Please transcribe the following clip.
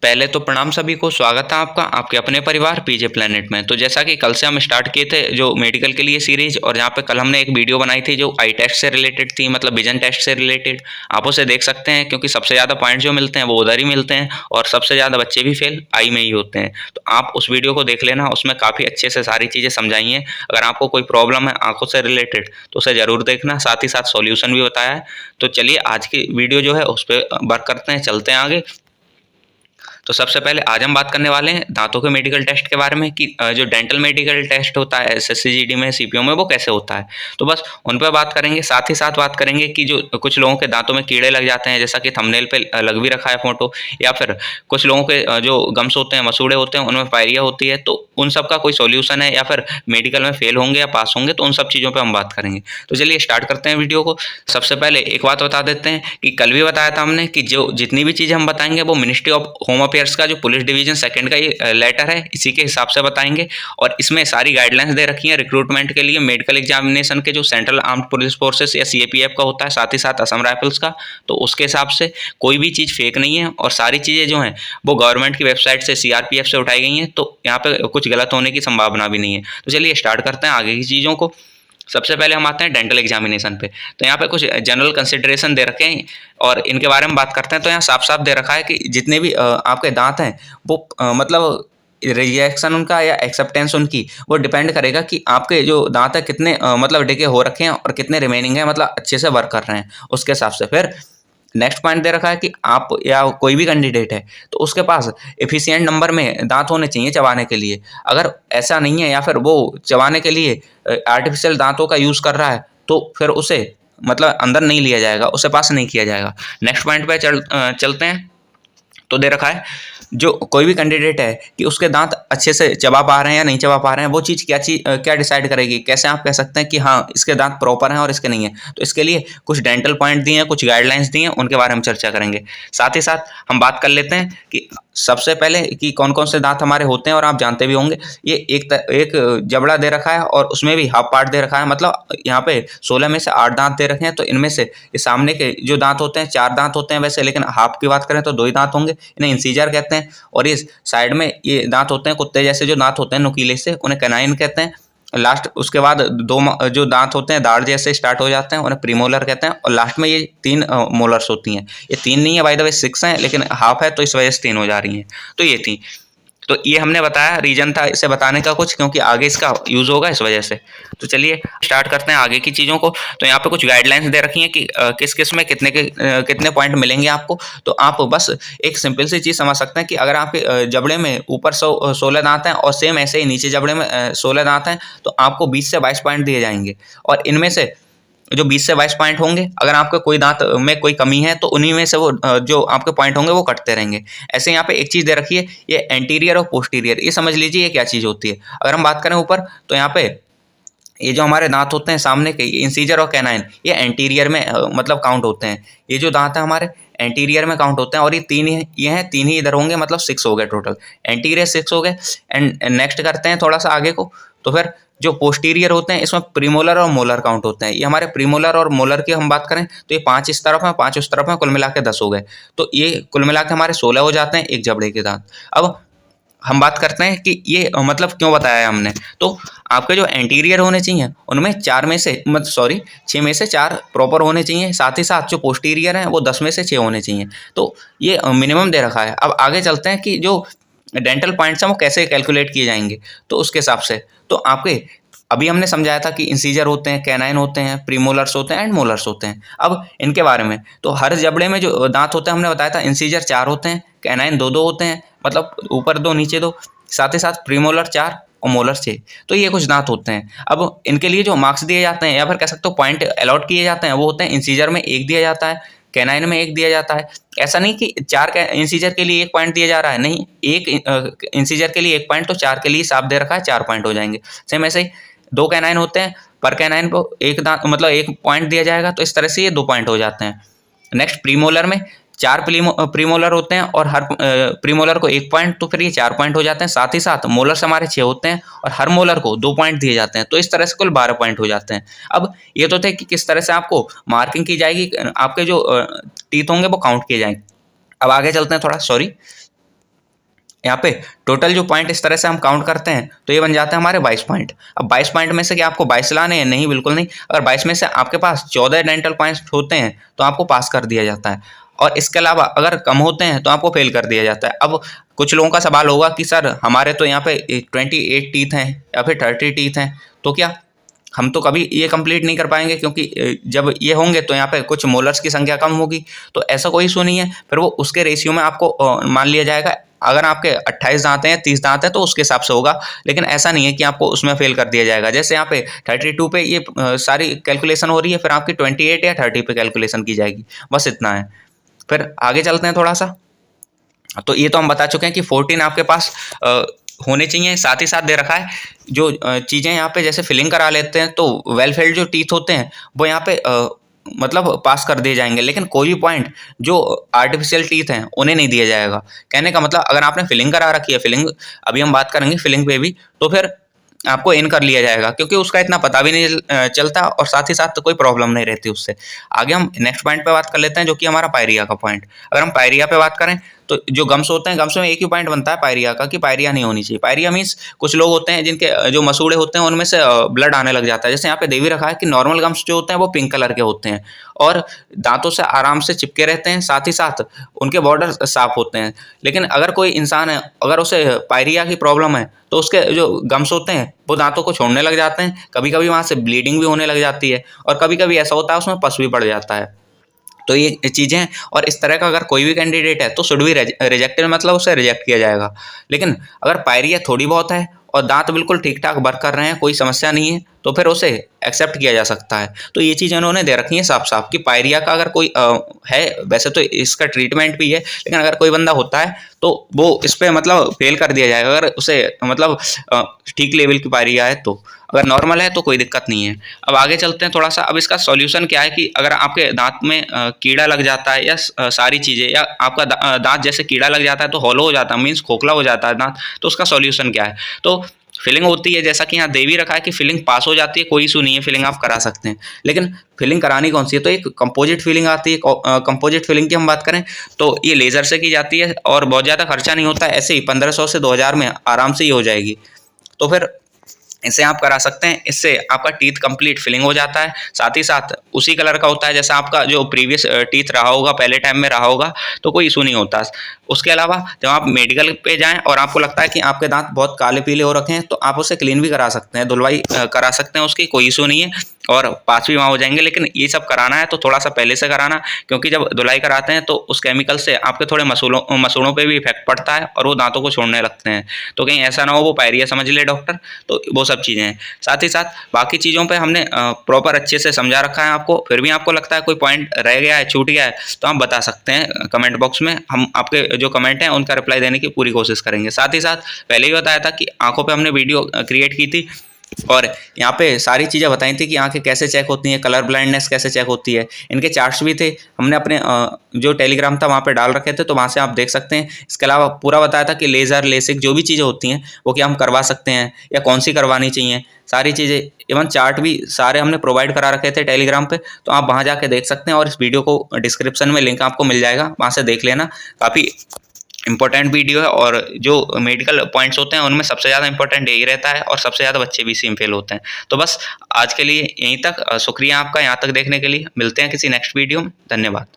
पहले तो प्रणाम सभी को, स्वागत है आपका आपके अपने परिवार पीजे प्लेनेट में। तो जैसा कि कल से हम स्टार्ट किए थे जो मेडिकल के लिए सीरीज, और जहाँ पे कल हमने एक वीडियो बनाई थी जो आई टेस्ट से रिलेटेड थी, मतलब विजन टेस्ट से रिलेटेड। आप उसे देख सकते हैं क्योंकि सबसे ज़्यादा पॉइंट जो मिलते हैं वो उधर ही मिलते हैं और सबसे ज़्यादा बच्चे भी फेल आई में ही होते हैं। तो आप उस वीडियो को देख लेना, उसमें काफ़ी अच्छे से सारी चीज़ें समझाई हैं। अगर आपको कोई प्रॉब्लम है आंखों से रिलेटेड तो उसे ज़रूर देखना, साथ ही साथ सॉल्यूशन भी बताया है। तो चलिए आज की वीडियो जो है उस पर वर्क करते हैं, चलते हैं आगे। तो सबसे पहले आज हम बात करने वाले हैं दांतों के मेडिकल टेस्ट के बारे में कि जो डेंटल मेडिकल टेस्ट होता है एसएससी-जीडी में, सीपीओ में, वो कैसे होता है। तो बस उन पर बात करेंगे, साथ ही साथ बात करेंगे कि जो कुछ लोगों के दांतों में कीड़े लग जाते हैं, जैसा कि थंबनेल पे लग भी रखा है फोटो, या फिर कुछ लोगों के जो गम्स होते हैं, मसूड़े होते हैं, उनमें पायरिया होती है। तो उन सब का कोई सॉल्यूशन है या फिर मेडिकल में फेल होंगे या पास होंगे, तो उन सब चीज़ों पर हम बात करेंगे। तो चलिए स्टार्ट करते हैं वीडियो को। सबसे पहले एक बात बता देते हैं कि कल भी बताया था हमने कि जो जितनी भी चीज़ें हम बताएंगे वो मिनिस्ट्री ऑफ होम अफेयर्स का जो पुलिस डिवीजन सेकंड का ये लेटर है, इसी के हिसाब से बताएंगे। और इसमें सारी गाइडलाइंस दे रखी हैं रिक्रूटमेंट के लिए, मेडिकल एग्जामिनेशन के जो सेंट्रल आर्म्ड पुलिस फोर्सेस या सीएपीएफ का होता है, साथ ही साथ असम राइफल्स का। तो उसके हिसाब से कोई भी चीज़ फेक नहीं है और सारी चीज़ें जो हैं वो गवर्नमेंट की वेबसाइट से, सीआरपीएफ से उठाई गई हैं। तो यहाँ पे कुछ गलत होने की संभावना भी नहीं है। तो चलिए स्टार्ट करते हैं आगे की चीज़ों को। सबसे पहले हम आते हैं डेंटल एग्जामिनेशन पे। तो यहाँ पे कुछ जनरल कंसिडरेशन दे रखे हैं और इनके बारे में बात करते हैं। तो यहाँ साफ साफ दे रखा है कि जितने भी आपके दांत हैं वो मतलब रिजेक्शन उनका या एक्सेप्टेंस उनकी वो डिपेंड करेगा कि आपके जो दांत है कितने मतलब डिके हो रखे हैं और कितने रिमेनिंग है, मतलब अच्छे से वर्क कर रहे हैं, उसके हिसाब से। फिर नेक्स्ट पॉइंट दे रखा है कि आप या कोई भी कैंडिडेट है तो उसके पास एफिशिएंट नंबर में दांत होने चाहिए चबाने के लिए। अगर ऐसा नहीं है या फिर वो चबाने के लिए आर्टिफिशियल दांतों का यूज़ कर रहा है तो फिर उसे मतलब अंदर नहीं लिया जाएगा, उसे पास नहीं किया जाएगा। नेक्स्ट पॉइंट पे चलते हैं। तो दे रखा है जो कोई भी कैंडिडेट है कि उसके दांत अच्छे से चबा पा रहे हैं या नहीं चबा पा रहे हैं, वो चीज़ क्या डिसाइड करेगी, कैसे आप कह सकते हैं कि हाँ इसके दांत प्रॉपर हैं और इसके नहीं है। तो इसके लिए कुछ डेंटल पॉइंट दिए हैं, कुछ गाइडलाइंस दी हैं, उनके बारे में चर्चा करेंगे। साथ ही साथ हम बात कर लेते हैं कि सबसे पहले कि कौन कौन से दांत हमारे होते हैं, और आप जानते भी होंगे। ये एक जबड़ा दे रखा है और उसमें भी हाफ पार्ट दे रखा है, मतलब यहाँ पे 16 में से 8 दांत दे रखे हैं। तो इनमें से ये सामने के जो दांत होते हैं 4 दांत होते हैं वैसे, लेकिन हाफ की बात करें तो 2 ही दांत होंगे, इन्हें इंसीजर कहते हैं। और ये साइड में ये दांत होते हैं कुत्ते जैसे जो दांत होते हैं नुकीले से, उन्हें कैनाइन कहते हैं। लास्ट उसके बाद जो दांत होते हैं दाढ़ जैसे स्टार्ट हो जाते हैं, उन्हें प्रीमोलर कहते हैं। और लास्ट में ये 3 मोलर्स होती हैं। ये 3 नहीं है बाय द वे, 6 हैं, लेकिन हाफ है तो इस वजह से 3 हो जा रही हैं। तो ये थी। तो ये हमने बताया, रीजन था इसे बताने का कुछ, क्योंकि आगे इसका यूज़ होगा इस वजह से। तो चलिए स्टार्ट करते हैं आगे की चीज़ों को। तो यहाँ पे कुछ गाइडलाइंस दे रखी हैं कि किस किस में कितने पॉइंट मिलेंगे आपको। तो आप बस एक सिंपल सी चीज़ समझ सकते हैं कि अगर आपके जबड़े में ऊपर 16 दांत हैं और सेम ऐसे ही नीचे जबड़े में 16 दांत हैं, तो आपको 20 से 22 पॉइंट दिए जाएंगे। और इनमें से जो 20 से 22 पॉइंट होंगे, अगर आपके कोई दांत में कोई कमी है तो उन्हीं में से वो जो आपके पॉइंट होंगे वो कटते रहेंगे। ऐसे यहाँ पे एक चीज़ दे रखी है, ये एंटीरियर और पोस्टीरियर, ये समझ लीजिए ये क्या चीज़ होती है। अगर हम बात करें ऊपर, तो यहाँ पे ये जो हमारे दांत होते हैं सामने के, इंसीजर और कैनाइन, ये एंटीरियर में मतलब काउंट होते हैं। ये जो दांत है हमारे एंटीरियर में काउंट होते हैं, और ये 3 ये हैं, 3 ही इधर होंगे, मतलब 6 हो गए टोटल। एंटीरियर 6 हो गए। एंड नेक्स्ट करते हैं थोड़ा सा आगे को। तो फिर जो पोस्टीरियर होते हैं इसमें प्रीमोलर और मोलर काउंट होते हैं। ये हमारे प्रीमोलर और मोलर की हम बात करें तो ये 5 इस तरफ हैं, 5 उस तरफ हैं, कुल मिला के 10 हो गए। तो ये कुल मिला के हमारे 16 हो जाते हैं एक जबड़े के दांत। अब हम बात करते हैं कि ये मतलब क्यों बताया है हमने। तो आपके जो एंटीरियर होने चाहिए उनमें 4 में से 6 में से 4 प्रॉपर होने चाहिए। साथ ही साथ जो पोस्टीरियर हैं वो 10 में से 6 होने चाहिए। तो ये मिनिमम दे रखा है। अब आगे चलते हैं कि जो डेंटल पॉइंट्स हैं वो कैसे कैलकुलेट किए जाएंगे। तो उसके हिसाब से तो आपके अभी हमने समझाया था कि इंसीजर होते हैं, कैनाइन होते हैं, प्रीमोलर्स होते हैं एंड मोलर्स होते हैं। अब इनके बारे में तो हर जबड़े में जो दांत होते हैं हमने बताया था, इंसीजर 4 होते हैं, कैनाइन 2-2 होते हैं, मतलब ऊपर 2 नीचे 2, साथ ही साथ प्रीमोलर 4 और मोलर 6। तो ये कुछ दांत होते हैं। अब इनके लिए जो मार्क्स दिए जाते हैं या फिर कह सकते हो पॉइंट अलॉट किए जाते हैं, वो होते हैं इंसीजर में 1 दिया जाता है, कैनाइन में 1 दिया जाता है। ऐसा नहीं कि 4 इंसीजर के लिए 1 पॉइंट दिया जा रहा है, नहीं, 1 इंसीजर के लिए 1 पॉइंट, तो 4 के लिए साफ दे रखा है, 4 पॉइंट हो जाएंगे। सेम ऐसे ही 2 कैनाइन होते हैं, पर कैनाइन को 1 दांत मतलब 1 पॉइंट दिया जाएगा, तो इस तरह से ये 2 पॉइंट हो जाते हैं। नेक्स्ट प्रीमोलर में 4 प्रीमोलर होते हैं और हर प्रीमोलर को 1 पॉइंट, तो फिर ये 4 पॉइंट हो जाते हैं। साथ ही साथ मोलर्स हमारे 6 होते हैं और हर मोलर को 2 पॉइंट दिए जाते हैं, तो इस तरह से कुल 12 पॉइंट हो जाते हैं। अब ये तो थे कि किस तरह से आपको मार्किंग की जाएगी, आपके जो टीथ होंगे वो काउंट किए जाएंगे। अब आगे चलते हैं थोड़ा, सॉरी। यहाँ पे टोटल जो पॉइंट इस तरह से हम काउंट करते हैं तो ये बन जाते हैं हमारे 22 पॉइंट। अब 22 पॉइंट में से क्या आपको 22 लाने हैं? नहीं, बिल्कुल नहीं। अगर 22 में से आपके पास 14 डेंटल पॉइंट्स होते हैं तो आपको पास कर दिया जाता है, और इसके अलावा अगर कम होते हैं तो आपको फेल कर दिया जाता है। अब कुछ लोगों का सवाल होगा कि सर हमारे तो यहाँ पे 28 टीथ हैं या फिर 30 टीथ हैं, तो क्या हम तो कभी ये कंप्लीट नहीं कर पाएंगे, क्योंकि जब ये होंगे तो यहाँ पे कुछ मोलर्स की संख्या कम होगी। तो ऐसा कोई इशू नहीं है, फिर वो उसके रेशियो में आपको मान लिया जाएगा। अगर आपके 28 दांत हैं, 30 दांत हैं, तो उसके हिसाब से होगा, लेकिन ऐसा नहीं है कि आपको उसमें फेल कर दिया जाएगा। जैसे यहाँ पे 32 पे ये सारी कैलकुलेशन हो रही है, फिर आपकी 28 या 30 पे कैलकुलेशन की जाएगी, बस इतना है। फिर आगे चलते हैं थोड़ा सा। तो ये तो हम बता चुके हैं कि 14 आपके पास होने चाहिए। साथ ही साथ दे रखा है जो चीज़ें यहाँ पे जैसे फिलिंग करा लेते हैं तो वेल फिल्ड जो टीथ होते हैं वो यहाँ पे मतलब पास कर दिए जाएंगे, लेकिन कोई भी पॉइंट जो आर्टिफिशियल टीथ हैं उन्हें नहीं दिया जाएगा। कहने का मतलब अगर आपने फिलिंग करा रखी है, फिलिंग अभी हम बात करेंगे फिलिंग पे भी, तो फिर आपको इन कर लिया जाएगा, क्योंकि उसका इतना पता भी नहीं चलता और साथ ही साथ तो कोई प्रॉब्लम नहीं रहती उससे। आगे हम नेक्स्ट पॉइंट पे बात कर लेते हैं जो कि हमारा पायरिया का पॉइंट। अगर हम पायरिया पे बात करें तो जो गम्स होते हैं, गम्स में एक ही पॉइंट बनता है पायरिया का कि पायरिया नहीं होनी चाहिए। पायरिया मीन्स कुछ लोग होते हैं जिनके जो मसूड़े होते हैं उनमें से ब्लड आने लग जाता है। जैसे यहाँ पे देवी रखा है कि नॉर्मल गम्स जो होते हैं वो पिंक कलर के होते हैं और दांतों से आराम से चिपके रहते हैं, साथ ही साथ उनके बॉर्डर साफ होते हैं। लेकिन अगर कोई इंसान है, अगर उसे पायरिया की प्रॉब्लम है, तो उसके जो गम्स होते हैं वो दांतों को छोड़ने लग जाते हैं, कभी कभी वहाँ से ब्लीडिंग भी होने लग जाती है, और कभी कभी ऐसा होता है उसमें पस भी पड़ जाता है। तो ये चीज़ें हैं, और इस तरह का अगर कोई भी कैंडिडेट है तो शुड बी रिजेक्टेड, मतलब उसे रिजेक्ट किया जाएगा। लेकिन अगर पायरिया थोड़ी बहुत है और दांत बिल्कुल ठीक ठाक वर्क कर रहे हैं, कोई समस्या नहीं है, तो फिर उसे एक्सेप्ट किया जा सकता है। तो ये चीज़ें उन्होंने दे रखी है साफ साफ कि पायरिया का अगर कोई है, वैसे तो इसका ट्रीटमेंट भी है, लेकिन अगर कोई बंदा होता है तो वो इस पर मतलब फेल कर दिया जाएगा अगर उसे मतलब ठीक लेवल की पायरिया है। तो अगर नॉर्मल है तो कोई दिक्कत नहीं है। अब आगे चलते हैं थोड़ा सा। अब इसका सॉल्यूशन क्या है कि अगर आपके दांत में कीड़ा लग जाता है या सारी चीज़ें, या आपका दांत जैसे कीड़ा लग जाता है तो हॉलो हो जाता है, मीन्स खोखला हो जाता है दांत, तो उसका सॉल्यूशन क्या है? तो फिलिंग होती है, जैसा कि यहाँ दे भी रखा है कि फिलिंग पास हो जाती है, कोई इशू नहीं है, फिलिंग आप करा सकते हैं। लेकिन फिलिंग करानी कौन सी है? तो एक कंपोजिट फिलिंग आती है। कंपोजिट फिलिंग की हम बात करें तो ये लेज़र से की जाती है और बहुत ज़्यादा खर्चा नहीं होता है, ऐसे ही 1500 से 2000 में आराम से ही हो जाएगी। तो फिर इसे आप करा सकते हैं, इससे आपका टीथ कंप्लीट फिलिंग हो जाता है, साथ ही साथ उसी कलर का होता है जैसा आपका जो प्रीवियस टीथ रहा होगा, पहले टाइम में रहा होगा, तो कोई इशू नहीं होता। उसके अलावा जब आप मेडिकल पे जाएं और आपको लगता है कि आपके दांत बहुत काले पीले हो रखे हैं, तो आप उसे क्लीन भी करा सकते हैं, धुलवाई करा सकते हैं, उसकी कोई इशू नहीं है, और पास भी वहाँ हो जाएंगे। लेकिन ये सब कराना है तो थोड़ा सा पहले से कराना, क्योंकि जब धुलाई कराते हैं तो उस केमिकल से आपके थोड़े मसूड़ों पे भी इफेक्ट पड़ता है और वो दांतों को छोड़ने लगते हैं, तो कहीं ऐसा ना हो वो पायरिया समझ ले डॉक्टर। तो वो सब चीज़ें हैं। साथ ही साथ बाकी चीज़ों पे हमने प्रॉपर अच्छे से समझा रखा है आपको। फिर भी आपको लगता है कोई पॉइंट रह गया है, छूट गया है, तो आप बता सकते हैं कमेंट बॉक्स में। हम आपके जो कमेंट हैं उनका रिप्लाई देने की पूरी कोशिश करेंगे। साथ ही साथ पहले ही बताया था कि आंखों पे हमने वीडियो क्रिएट की थी और यहाँ पे सारी चीज़ें बताई थी कि आंखें कैसे चेक होती हैं, कलर ब्लाइंडनेस कैसे चेक होती है। इनके चार्ट्स भी थे, हमने अपने जो टेलीग्राम था वहाँ पे डाल रखे थे, तो वहाँ से आप देख सकते हैं। इसके अलावा पूरा बताया था कि लेज़र, लेसिक जो भी चीज़ें होती हैं वो क्या हम करवा सकते हैं या कौन सी करवानी चाहिए, सारी चीज़ें, इवन चार्ट भी सारे हमने प्रोवाइड करा रखे थे टेलीग्राम पे, तो आप वहाँ जाके देख सकते हैं। और इस वीडियो को डिस्क्रिप्शन में लिंक आपको मिल जाएगा, वहाँ से देख लेना। काफ़ी इंपॉर्टेंट वीडियो है, और जो मेडिकल पॉइंट्स होते हैं उनमें सबसे ज़्यादा इंपॉर्टेंट यही रहता है, और सबसे ज़्यादा बच्चे भी इसी में फेल होते हैं। तो बस आज के लिए यहीं तक, शुक्रिया आपका यहाँ तक देखने के लिए। मिलते हैं किसी नेक्स्ट वीडियो में। धन्यवाद।